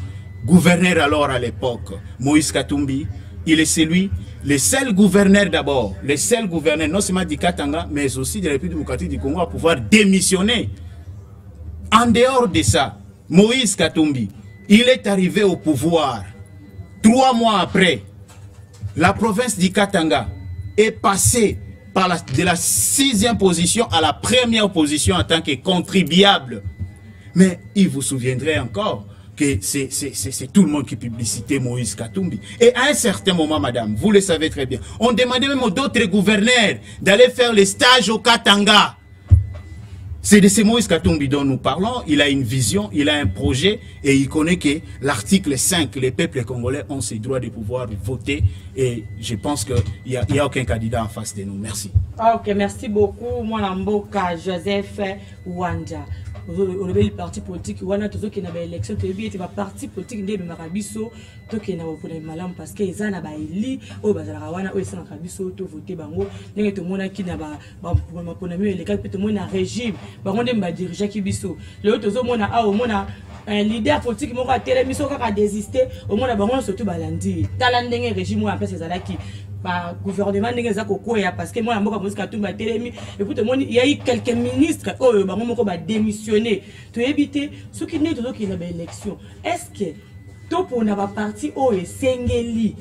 Speaker 5: Gouverneur alors à l'époque, Moïse Katumbi, il est celui, le seul gouverneur d'abord, le seul gouverneur non seulement du Katanga, mais aussi de la République démocratique du Congo à pouvoir démissionner. En dehors de ça, Moïse Katumbi, il est arrivé au pouvoir. 3 mois après, la province du Katanga est passée de la 6e position à la 1re position en tant que contribuable. Mais il vous souviendrait encore que c'est tout le monde qui publicitait Moïse Katumbi. Et à un certain moment, madame, vous le savez très bien, on demandait même aux d'autres gouverneurs d'aller faire les stages au Katanga. C'est de ce Moïse Katumbi dont nous parlons. Il a une vision, il a un projet et il connaît que l'article 5, les peuples congolais ont ce droit de pouvoir voter. Et je pense qu'il n'y a aucun candidat en face de nous. Merci.
Speaker 3: Ok, merci beaucoup. Moi, Mboka Joseph Wanja. Le parti politique, on a toujours qui n'a pas élection, tu es un parti politique de Marabiso, tu qui n'a pas pour les malams parce que ils en a pas élu, au Bazarawana, au San Rabiso, tu voté bango, n'est tout le monde qui n'a pas pour mieux les cas, tout le monde a régime, on aime pas diriger qui biso. Le autre monde a au monde un leader politique qui m'a télé miso qui a désisté, au monde a bango surtout balandi. Talandeng régime ou après ces alaki. Gouvernement n'est pas parce que moi, il y a eu quelques ministres qui ont démissionné. Tu éviter ce qui n'est pas une élection. Est-ce que tout pour n'a pas parti au Sengeli?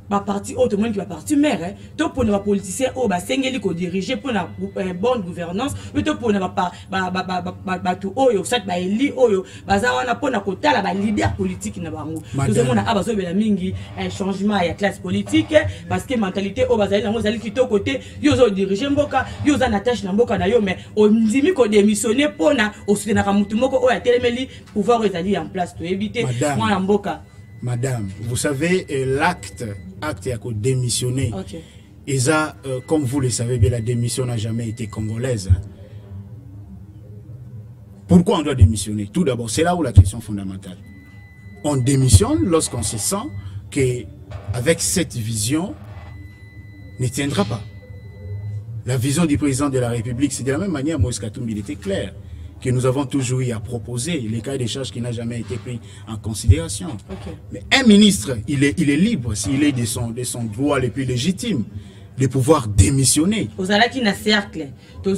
Speaker 3: Parti tout le monde qui va partir maire tout pour nos politiciens au Sengeli qui diriger pour la bonne gouvernance mais tout pour ne pas tout oyo ça ba eli oyo bazawana pour na kota la leader politique na bango tout le monde a besoin de mingi un changement à la classe politique parce que mentalité au bazali na zali kito côté yo zo diriger mboka yo za na tâche na mboka na yo mais on ndimi ko démissionner pour na au soutenir mutu moko o ya telemeli pouvoir ezali en place to éviter moi na mboka.
Speaker 5: Madame, vous savez, l'acte à démissionner, et ça, comme vous le savez bien, la démission n'a jamais été congolaise. Pourquoi on doit démissionner? Tout d'abord, c'est là où la question fondamentale. On démissionne lorsqu'on se sent qu'avec cette vision, ne tiendra pas. La vision du président de la République, c'est de la même manière, Moïse Katumbi, il était clair. Que nous avons toujours eu à proposer, les cahiers des charges qui n'a jamais été pris en considération. Mais un ministre, il est libre, s'il est de son droit le plus légitime, de pouvoir démissionner. Vous allez qui n'a cercle, tu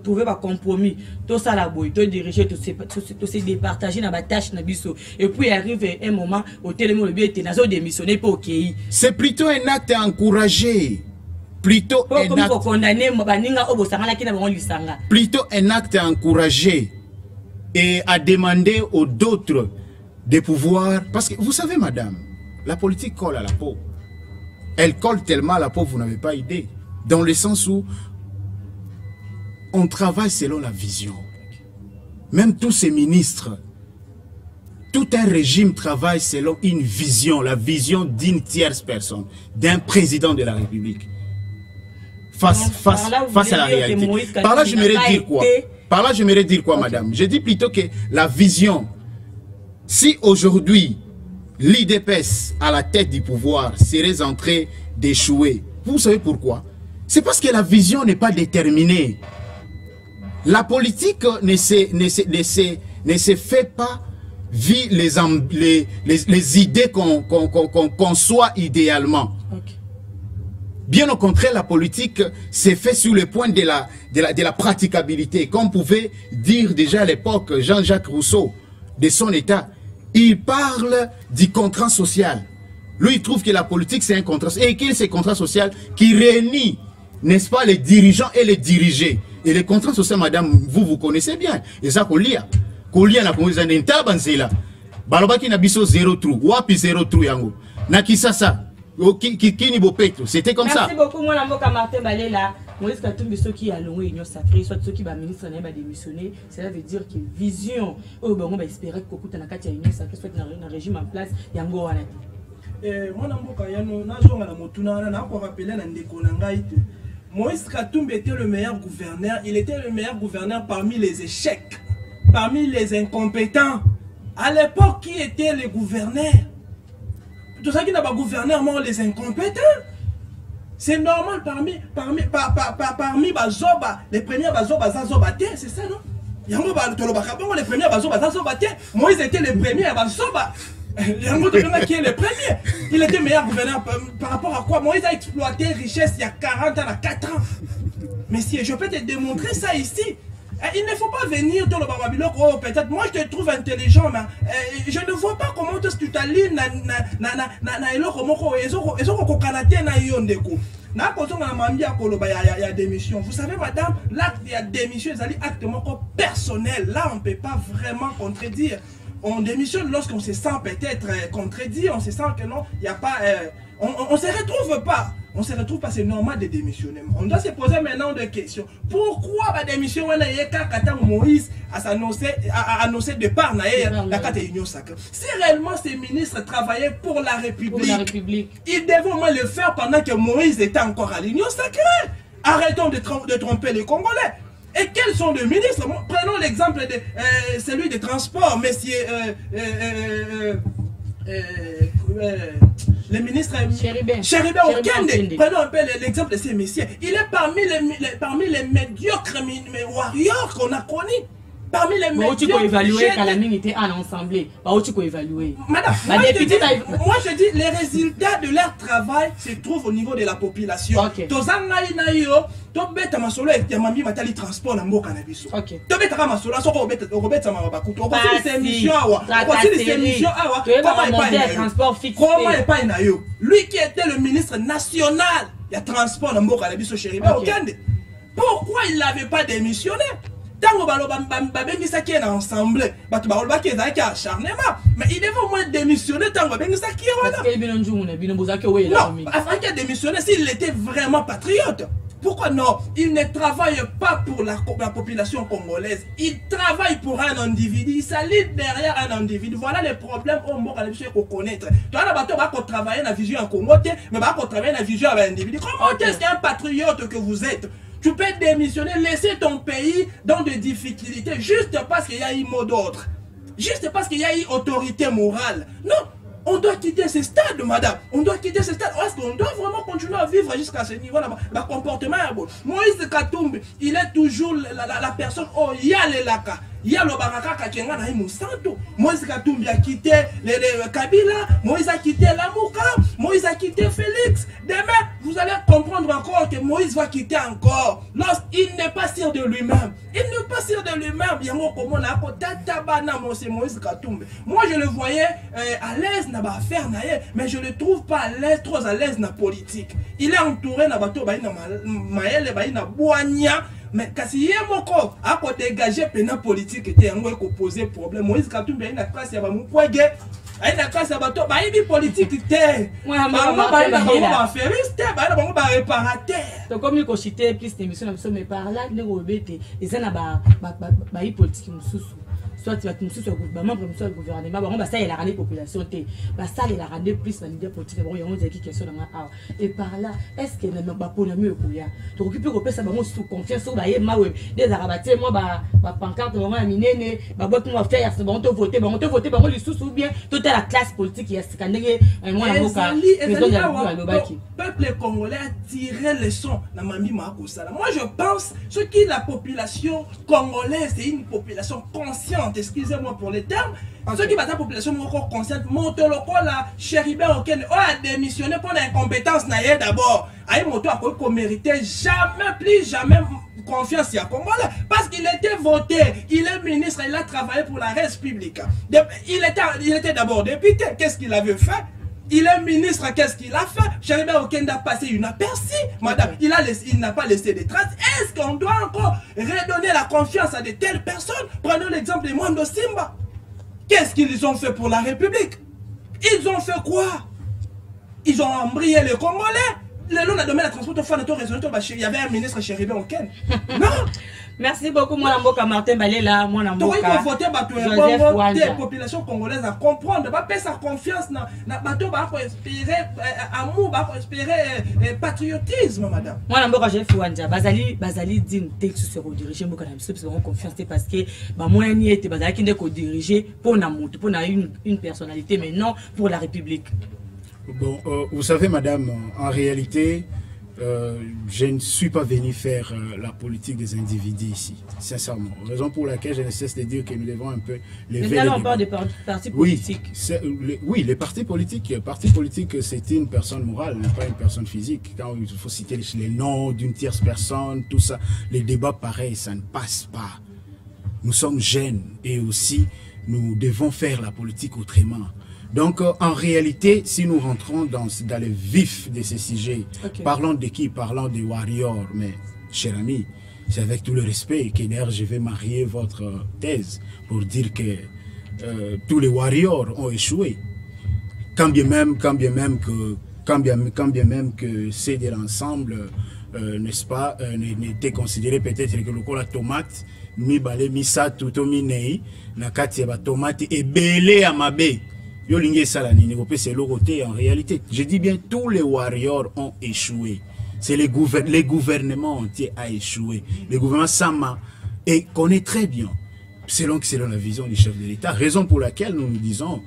Speaker 5: trouver un compromis, tout ça la bouille, tu diriger, tu se départager dans la tâche na biso. Et puis arrive un moment où tellement le bien était démissionner pour OK. C'est plutôt un acte encouragé. Plutôt un acte encouragé et à demander aux d'autres de pouvoir... Parce que vous savez, madame, la politique colle à la peau. Elle colle tellement à la peau, vous n'avez pas idée. Dans le sens où on travaille selon la vision. Même tous ces ministres, tout un régime travaille selon une vision, la vision d'une tierce personne, d'un président de la République. Face à la réalité. Par là, je m'aimerais dire quoi? Par là, je m'aimerais dire quoi, madame? Je dis plutôt que la vision, si aujourd'hui, l'IDPS à la tête du pouvoir serait en train d'échouer, vous savez pourquoi? C'est parce que la vision n'est pas déterminée. La politique ne se fait pas via les idées qu'on conçoit idéalement. Bien au contraire, la politique s'est fait sur le point de la praticabilité. Comme pouvait dire déjà à l'époque Jean-Jacques Rousseau, de son État. Il parle du contrat social. Lui, il trouve que la politique, c'est un contrat. Et qu'il c'est un contrat social qui réunit, n'est-ce pas, les dirigeants et les dirigés. Et les contrats sociaux, madame, vous connaissez bien. Et ça, Kolia. Kolia, na Kongo, zane ntabanzela. Balobaki na biso zéro trou. Wapi zéro trou yango. Na kisasa. Kini bopeto. C'était comme ça.
Speaker 3: Merci beaucoup, mon amour, Martin Balela. Moïse Katumbi, ceux qui ont l'union sacrée, soit ceux qui va ministre n'a pas démissionné, cela veut dire que vision, on va espérer que beaucoup de l'union sacrée soit dans un régime en place, il y a un gros anati.
Speaker 4: Mon amour, Moïse Katumbi était le meilleur gouverneur, il était le meilleur gouverneur parmi les échecs, parmi les incompétents. À l'époque, qui étaient les gouverneurs? Tout ça qui n'a pas gouverneur, mais les incompétents. C'est normal parmi Bazoba, les premiers Bazoba Zazobate, c'est ça non? Yango Balotolobakabon, les premiers Bazoba Zazobate, Moïse était le premier Bazoba. Yango Toloma qui est le premier. Il était meilleur gouverneur par rapport à quoi? Moïse a exploité richesse il y a 40 ans, à 4 ans. Messieurs, je peux te démontrer ça ici. Il ne faut pas venir dans le Bababilok, oh peut-être moi je te trouve intelligent, mais je ne vois pas comment tu t'allies na eloko moko ezoko kanate na yondeko. Na kozo na mambia koloba ya démission. Vous savez madame, l'acte de démission est un acte moko personnel. Là on ne peut pas vraiment contredire. On démissionne lorsqu'on se sent peut-être contredit, on se sent que non, il n'y a pas on se retrouve pas. On se retrouve pas, c'est normal de démissionner. On doit se poser maintenant des questions. Pourquoi la démission quand Moïse a annoncé départ de l'Union sacrée? Si réellement ces ministres travaillaient pour la République, ils devaient au moins le faire pendant que Moïse était encore à l'Union sacrée. Arrêtons de tromper les Congolais. Et quels sont les ministres? Prenons l'exemple de celui des transports, messieurs. Le ministre Chéribin Okende. Prenons un peu l'exemple de ces messieurs. Il est parmi les médiocres warriors qu'on a connus. Parmi les médiocres. Tu peux évaluer quand la mine était en assemblée. Tu peux évaluer. Madame, moi je dis les résultats de leur travail se trouvent au niveau de la population. Tobeta masolo ya mambi matali transport na mboka na biso. Tobeta masolo soko obeta mabakuto. Okosili émission awa. Okosili émission awa. Comment est pas na yo? Lui qui était le ministre national ya transport na mboka na biso Chéribin Okende. Pourquoi il n'avait pas démissionné? Tango baloba babengisa qui est ensemble. Batu baloba qui est acharnement. Mais il devait au moins démissionner tango babengisa qui est là. Non, afin qu'il démissionne s'il était vraiment patriote. Pourquoi non? Il ne travaille pas pour la population congolaise. Il travaille pour un individu. Il s'allie derrière un individu. Voilà les problèmes au monde qu'il faut connaître. Tu vas travailler dans la vision en Congo, mais tu vas travailler dans la vision d'un individu. Comment est-ce qu'un patriote que vous êtes? Tu peux démissionner, laisser ton pays dans des difficultés juste parce qu'il y a un mot d'ordre. Juste parce qu'il y a une autorité morale. Non. On doit quitter ce stade, madame. On doit quitter ce stade. Est-ce qu'on doit vraiment continuer à vivre jusqu'à ce niveau-là? Le comportement est bon. Moïse Katumbi, il est toujours la personne. Oh, il y a les laka. Il y a le baraka Kakenga na Moussanto. Moïse Katumbi a quitté le Kabila. Moïse a quitté Lamouka. Moïse a quitté Félix. Demain, vous allez comprendre encore que Moïse va quitter encore. Lorsqu'il n'est pas sûr de lui-même. Il n'est pas sûr de lui-même. Moïse Katumbi. Moi, je le voyais à l'aise dans l'affaire, mais je ne le trouve pas à l'aise, trop à l'aise dans la politique. Il est entouré dans bateau, mais kasi yé moko a ko dégager pena politique était yango ko poser problème. Moïse Katumbi a une classe ya ba mukwege a une classe ya bato ba ibi politique té ba ba feriste ba ba réparateur to comme ko citer plus d'émission mais par là les rebete et ça na ba politique mususu soit tu vas tout sur le gouvernement ça il a rendu population ça il a rendu plus la leader politique bon il y a des questions dans et par là est-ce que n'a pas pour la mieux pour ya tu occuper ko pesa bango sous confiance sur ba des arabaté moi ba pancarte vraiment minene ba boîte moi faire c'est bon te voter bango les sous bien toute la classe politique il y a scanner moi la boka peuple congolais a tiré les sons na mambi mako sala. Moi je pense ce qui la population congolaise c'est une population consciente. Excusez-moi pour les termes. Ceux qui battent la population encore consciente, Montoloko la Chéribin Okende a démissionné pour l'incompétence d'abord. Aïe moto a qu'on méritait jamais, plus jamais confiance à Congolais. Parce qu'il était voté, il est ministre, il a travaillé pour la République. Il était d'abord député. Qu'est-ce qu'il avait fait? Il est ministre, qu'est-ce qu'il a fait? Cheribé Okende a passé une aperçue. Madame, il n'a pas laissé de traces. Est-ce qu'on doit encore redonner la confiance à de telles personnes? Prenons l'exemple de Mwando Simba. Qu'est-ce qu'ils ont fait pour la République? Ils ont fait quoi? Ils ont embrayé les Congolais. Le long de la transport, il y avait un ministre Cheribé Okende. Non!
Speaker 3: Merci beaucoup, mon amboka Martin Balela, mon amboka.
Speaker 4: Donc, il faut voter la population congolaise à comprendre, pas faire sa confiance dans bateau, pour espérer amour, pour espérer patriotisme, madame.
Speaker 3: Mon amboka Jeff Wanja, Bazali dit que se rediriger, moi, parce que confiance, parce que moi, n'y était Bazali qui n'est qu'au diriger pour une personnalité, mais non pour la République.
Speaker 5: Bon, vous savez, madame, en réalité, je ne suis pas venu faire la politique des individus ici, sincèrement. Raison pour laquelle je ne cesse de dire que nous devons un peu lever les débats.
Speaker 3: On parle des partis politiques.
Speaker 5: Oui, les partis politiques. Les partis politiques, c'est une personne morale, n'est pas une personne physique. Quand il faut citer les noms d'une tierce personne, tout ça, les débats pareils, ça ne passe pas. Nous sommes jeunes et aussi nous devons faire la politique autrement. Donc, en réalité, si nous rentrons dans le vif de ces sujets, parlons de qui? Parlons des warriors. Mais, cher ami, c'est avec tout le respect que d'ailleurs je vais marier votre thèse pour dire que tous les warriors ont échoué. Quand bien même que c'est de l'ensemble, n'est-ce pas, n'était considéré peut-être que le la tomate, mi balé, mi sa, tout mi nei, na kati ya tomate et belé à ma baie. En réalité, je dis bien tous les warriors ont échoué. C'est les gouvernements entiers ont échoué. Le gouvernement Sama et connaît très bien, selon la vision du chef de l'État, raison pour laquelle nous nous disons,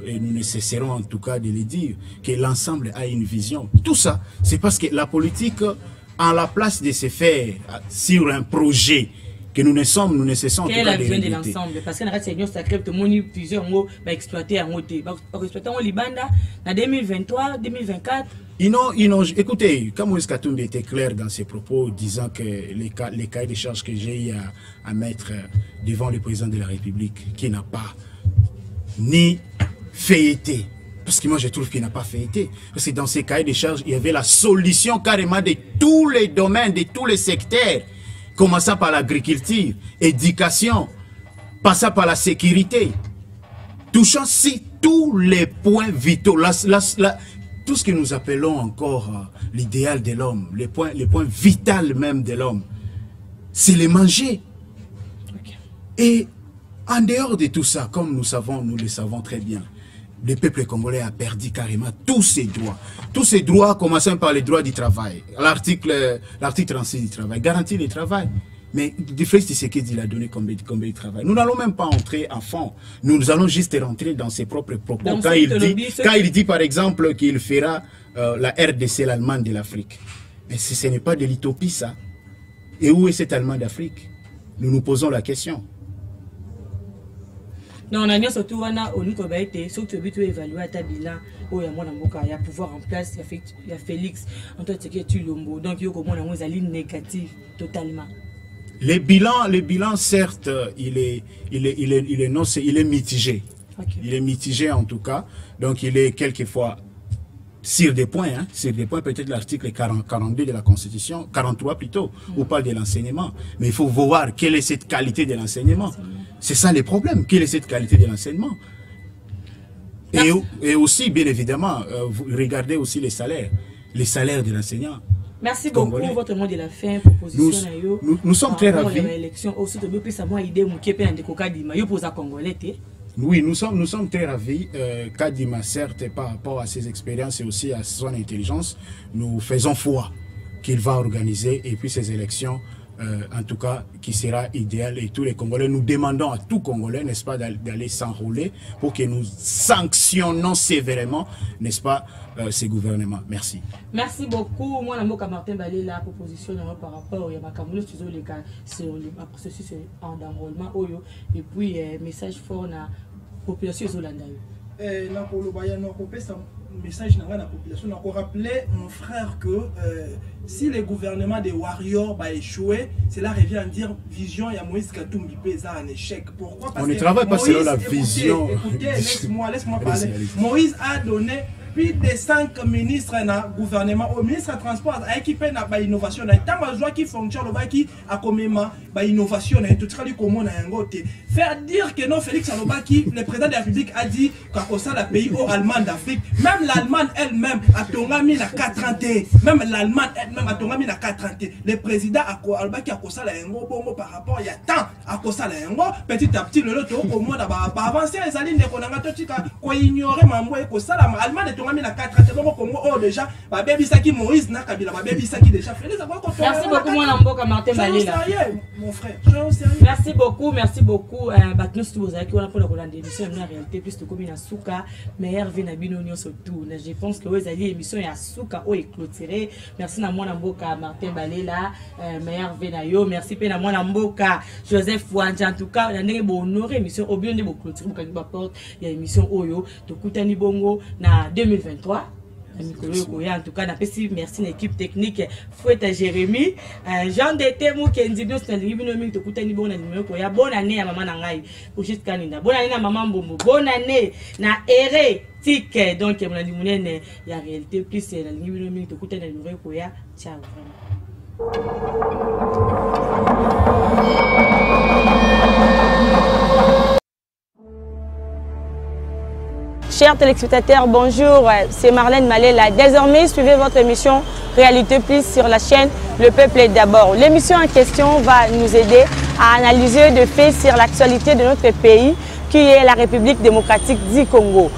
Speaker 5: et nous ne cesserons en tout cas de le dire, que l'ensemble a une vision. Tout ça, c'est parce que la politique, en la place de se faire sur un projet, que nous ne cessons
Speaker 3: quelle est la vision de l'ensemble? Parce que dans la Seigneur sacré, tout le monde plusieurs mots va exploiter en côté. Va exploiter en Libanda en 2023, 2024.
Speaker 5: Écoutez, comme Moïse Katumbi était clair dans ses propos, disant que les cahiers de charges que j'ai eu à mettre devant le président de la République, qui n'a pas ni fait été, parce que moi je trouve qu'il n'a pas fait été, parce que dans ces cahiers de charges, il y avait la solution carrément de tous les domaines, de tous les secteurs, commençant par l'agriculture, éducation, passant par la sécurité, touchant si tous les points vitaux, tout ce que nous appelons encore l'idéal de l'homme, les points vitaux même de l'homme, c'est les manger. Et en dehors de tout ça, comme nous le savons très bien, le peuple congolais a perdu carrément tous ses droits. Tous ses droits, commençant par les droits du travail. L'article 36 du travail, garantit le travail. Mais Félix Tshisekedi il a donné combien de travail? Nous n'allons même pas entrer en fond. Nous allons juste rentrer dans ses propres propos. Quand il dit par exemple qu'il fera la RDC, l'Allemagne de l'Afrique. Mais ce n'est pas de l'utopie ça. Et où est cette Allemagne d'Afrique? Nous nous posons la question.
Speaker 3: Non, on a surtout au niveau de surtout évaluer ta bilan où il y a un pouvoir en place, il y a Félix, en tout cas tu l'ombo, donc il y a une négative totalement.
Speaker 5: Les bilans certes, il est mitigé. Okay. Il est mitigé en tout cas, donc il est quelquefois sur des points, peut-être l'article 42 de la Constitution, 43 plutôt, où parle de l'enseignement. Mais il faut voir quelle est cette qualité de l'enseignement. C'est ça les problèmes. Quelle est cette qualité de l'enseignement? Et aussi, bien évidemment, vous regardez aussi les salaires de l'enseignant.
Speaker 3: Merci beaucoup pour votre mot de la fin. Proposition
Speaker 5: nous sommes très ravis. Oui, nous sommes très ravis. Kadima, certes, par rapport à ses expériences et aussi à son intelligence, nous faisons foi qu'il va organiser et puis ces élections, en tout cas, qui sera idéal. Et tous les Congolais, nous demandons à tout Congolais, n'est-ce pas, d'aller s'enrôler pour que nous sanctionnons sévèrement, n'est-ce pas, ces gouvernements. Merci.
Speaker 3: Merci beaucoup. Moi, je Martin Balé, la proposition par rapport à Makamoulo, sur le processus d'enrôlement. Et puis, message fort à la population hollandaise.
Speaker 4: message dans la population. On a encore rappelé, mon frère, que si le gouvernement des Warriors va échouer, cela revient à dire vision, il y a Moïse Katumbi Pesa un échec. Pourquoi? Parce
Speaker 5: on ne travaille pas selon la vision.
Speaker 4: Écoutez, laisse-moi parler. Moïse a donné plus de 5 ministres dans le gouvernement. Au ministre des Transports a équipé dans l'innovation. Il y a des gens qui fonctionnent, qui ont l'innovation. Faire dire que non, Félix Alobaki, le président de la République, a dit qu'à ça, le pays allemand d'Afrique, même l'Allemagne elle-même a tombé à 4 ans. Même l'Allemagne elle-même a tombé à 4 ans. Le président Alobaki a ça par rapport à il y a tant à ça petit à petit, le lot au moins d'avoir avancé les alliés de Konanga, qu'on ignorait Mambo et que ça, l'Allemagne est tombé à 4 ans. Comme déjà, baby Saki Moïse, Nakabila, baby Saki déjà fait les avoir.
Speaker 3: Merci beaucoup, mon Amboka Martin Balela.
Speaker 4: Mon frère,
Speaker 3: merci beaucoup, merci beaucoup. Batnos tu vous avez qu'on a pour le Roland d'émission en réalité plus de commune à Souka meilleur vin à binonio surtout. Je pense que vous allez émission à Souka au éclôturé. Merci à mon Amboka Martin Balela meilleur vin à yo. Merci à mon Amboka Joseph Wanja en tout cas on a bon honoré émission au bien de bon clôture pour qu'on porte il y a émission Oyo to Kutani Bongo na 2023. En tout cas, merci à l'équipe technique, Fouette Jérémy, Jean Dété, Moukendi, bonne année à maman Nangaï, pour juste Canada. Bonne année à maman Bombo, bonne année à Hérétique. Donc, il y a réalité plus la ligne de Koutani de Nouvelle Koya. Ciao.
Speaker 6: Chers téléspectateurs, bonjour, c'est Marlène Malela. Désormais, suivez votre émission Réalité Plus sur la chaîne Le Peuple d'abord. L'émission en question va nous aider à analyser de faits sur l'actualité de notre pays, qui est la République démocratique du Congo.